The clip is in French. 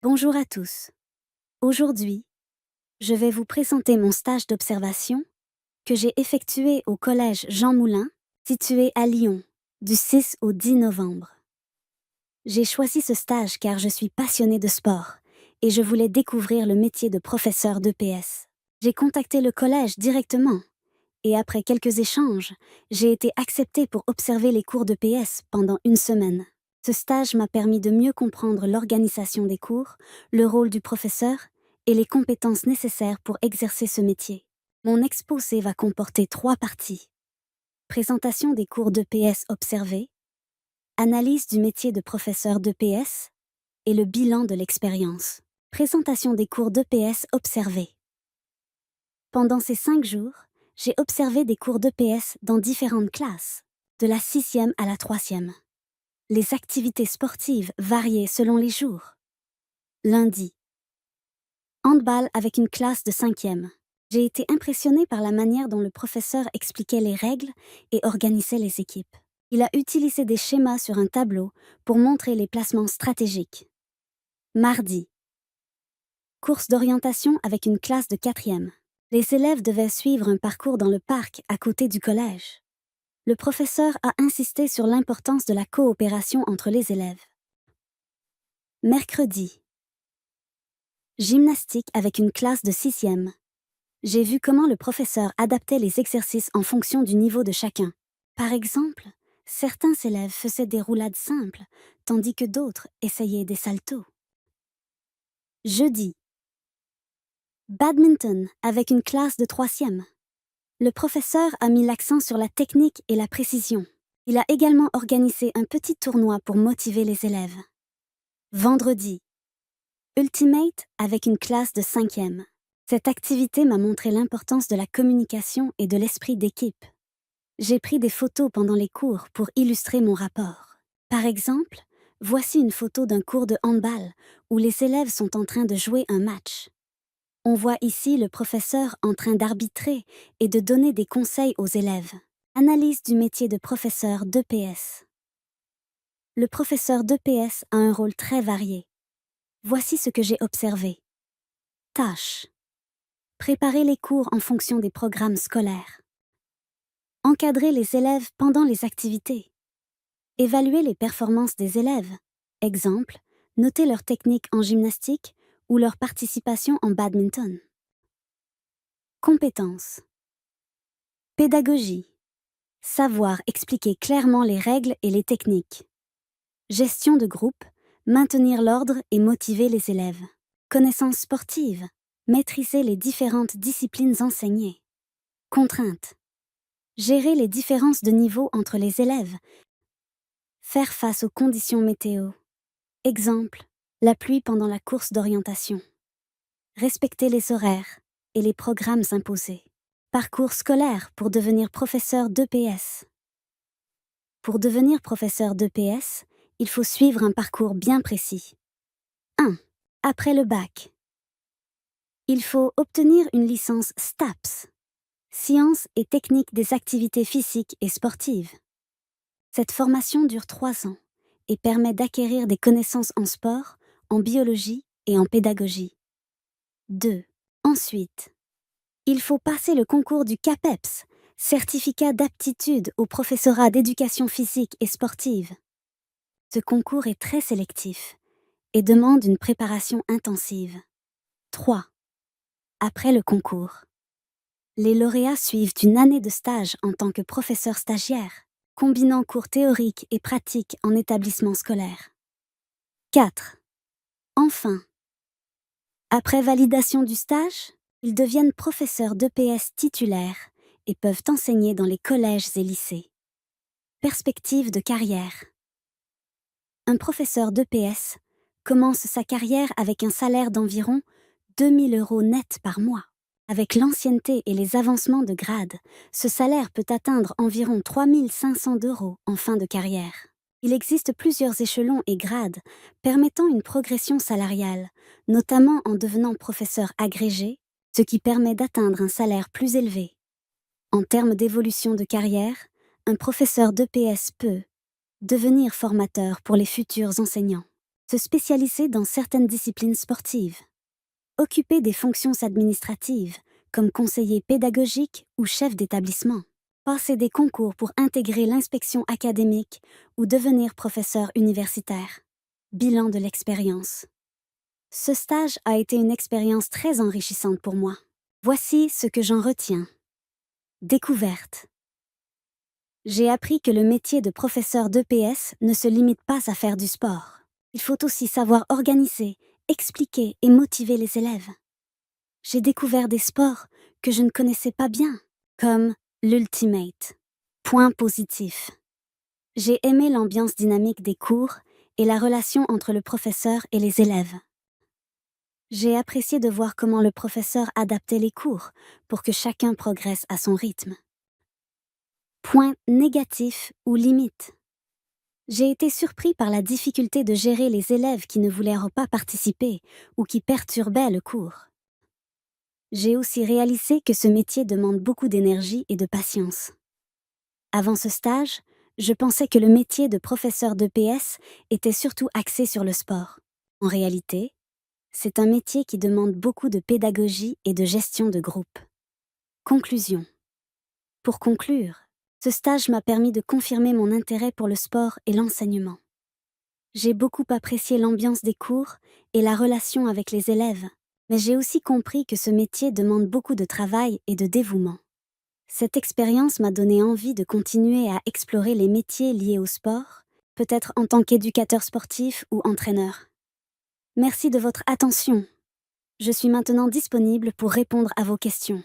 Bonjour à tous. Aujourd'hui, je vais vous présenter mon stage d'observation que j'ai effectué au collège Jean Moulin, situé à Lyon, du 6 au 10 novembre. J'ai choisi ce stage car je suis passionnée de sport et je voulais découvrir le métier de professeur d'EPS. J'ai contacté le collège directement et après quelques échanges, j'ai été acceptée pour observer les cours d'EPS pendant une semaine. Ce stage m'a permis de mieux comprendre l'organisation des cours, le rôle du professeur et les compétences nécessaires pour exercer ce métier. Mon exposé va comporter 3 parties. Présentation des cours d'EPS observés, analyse du métier de professeur d'EPS et le bilan de l'expérience. Présentation des cours d'EPS observés. Pendant ces 5 jours, j'ai observé des cours d'EPS dans différentes classes, de la 6e à la 3e. Les activités sportives variaient selon les jours. Lundi. Handball avec une classe de 5e. J'ai été impressionnée par la manière dont le professeur expliquait les règles et organisait les équipes. Il a utilisé des schémas sur un tableau pour montrer les placements stratégiques. Mardi. Course d'orientation avec une classe de 4e. Les élèves devaient suivre un parcours dans le parc à côté du collège. Le professeur a insisté sur l'importance de la coopération entre les élèves. Mercredi. Gymnastique avec une classe de 6e. J'ai vu comment le professeur adaptait les exercices en fonction du niveau de chacun. Par exemple, certains élèves faisaient des roulades simples, tandis que d'autres essayaient des saltos. Jeudi. Badminton avec une classe de 3e. Le professeur a mis l'accent sur la technique et la précision. Il a également organisé un petit tournoi pour motiver les élèves. Vendredi. Ultimate avec une classe de 5e. Cette activité m'a montré l'importance de la communication et de l'esprit d'équipe. J'ai pris des photos pendant les cours pour illustrer mon rapport. Par exemple, voici une photo d'un cours de handball où les élèves sont en train de jouer un match. On voit ici le professeur en train d'arbitrer et de donner des conseils aux élèves. Analyse du métier de professeur d'EPS. Le professeur d'EPS a un rôle très varié. Voici ce que j'ai observé. Tâches. Préparer les cours en fonction des programmes scolaires. Encadrer les élèves pendant les activités. Évaluer les performances des élèves. Exemple, noter leur technique en gymnastique ou leur participation en badminton. Compétences. Pédagogie. Savoir expliquer clairement les règles et les techniques. Gestion de groupe. Maintenir l'ordre et motiver les élèves. Connaissances sportives. Maîtriser les différentes disciplines enseignées. Contraintes. Gérer les différences de niveau entre les élèves. Faire face aux conditions météo. Exemple, la pluie pendant la course d'orientation. Respecter les horaires et les programmes imposés. Parcours scolaire pour devenir professeur d'EPS. Pour devenir professeur d'EPS, il faut suivre un parcours bien précis. 1. Après le bac. Il faut obtenir une licence STAPS, Sciences et techniques des activités physiques et sportives. Cette formation dure 3 ans et permet d'acquérir des connaissances en sport, en biologie et en pédagogie. 2. Ensuite, il faut passer le concours du CAPEPS, Certificat d'aptitude au professorat d'éducation physique et sportive. Ce concours est très sélectif et demande une préparation intensive. 3. Après le concours, les lauréats suivent une année de stage en tant que professeur stagiaire, combinant cours théoriques et pratiques en établissement scolaire. 4. Enfin, après validation du stage, ils deviennent professeurs d'EPS titulaires et peuvent enseigner dans les collèges et lycées. Perspective de carrière. Un professeur d'EPS commence sa carrière avec un salaire d'environ 2 000 € net par mois. Avec l'ancienneté et les avancements de grade, ce salaire peut atteindre environ 3 500 € en fin de carrière. Il existe plusieurs échelons et grades permettant une progression salariale, notamment en devenant professeur agrégé, ce qui permet d'atteindre un salaire plus élevé. En termes d'évolution de carrière, un professeur d'EPS peut devenir formateur pour les futurs enseignants, Se spécialiser dans certaines disciplines sportives. Occuper des fonctions administratives, comme conseiller pédagogique ou chef d'établissement. Passer des concours pour intégrer l'inspection académique ou devenir professeur universitaire. Bilan de l'expérience. Ce stage a été une expérience très enrichissante pour moi. Voici ce que j'en retiens. Découverte. J'ai appris que le métier de professeur d'EPS ne se limite pas à faire du sport. Il faut aussi savoir organiser, expliquer et motiver les élèves. J'ai découvert des sports que je ne connaissais pas bien, comme l'ultimate. Point positif. J'ai aimé l'ambiance dynamique des cours et la relation entre le professeur et les élèves. J'ai apprécié de voir comment le professeur adaptait les cours pour que chacun progresse à son rythme. Point négatif ou limite. J'ai été surpris par la difficulté de gérer les élèves qui ne voulaient pas participer ou qui perturbaient le cours. J'ai aussi réalisé que ce métier demande beaucoup d'énergie et de patience. Avant ce stage, je pensais que le métier de professeur d'EPS était surtout axé sur le sport. En réalité, c'est un métier qui demande beaucoup de pédagogie et de gestion de groupe. Conclusion. Pour conclure, ce stage m'a permis de confirmer mon intérêt pour le sport et l'enseignement. J'ai beaucoup apprécié l'ambiance des cours et la relation avec les élèves, mais j'ai aussi compris que ce métier demande beaucoup de travail et de dévouement. Cette expérience m'a donné envie de continuer à explorer les métiers liés au sport, peut-être en tant qu'éducateur sportif ou entraîneur. Merci de votre attention. Je suis maintenant disponible pour répondre à vos questions.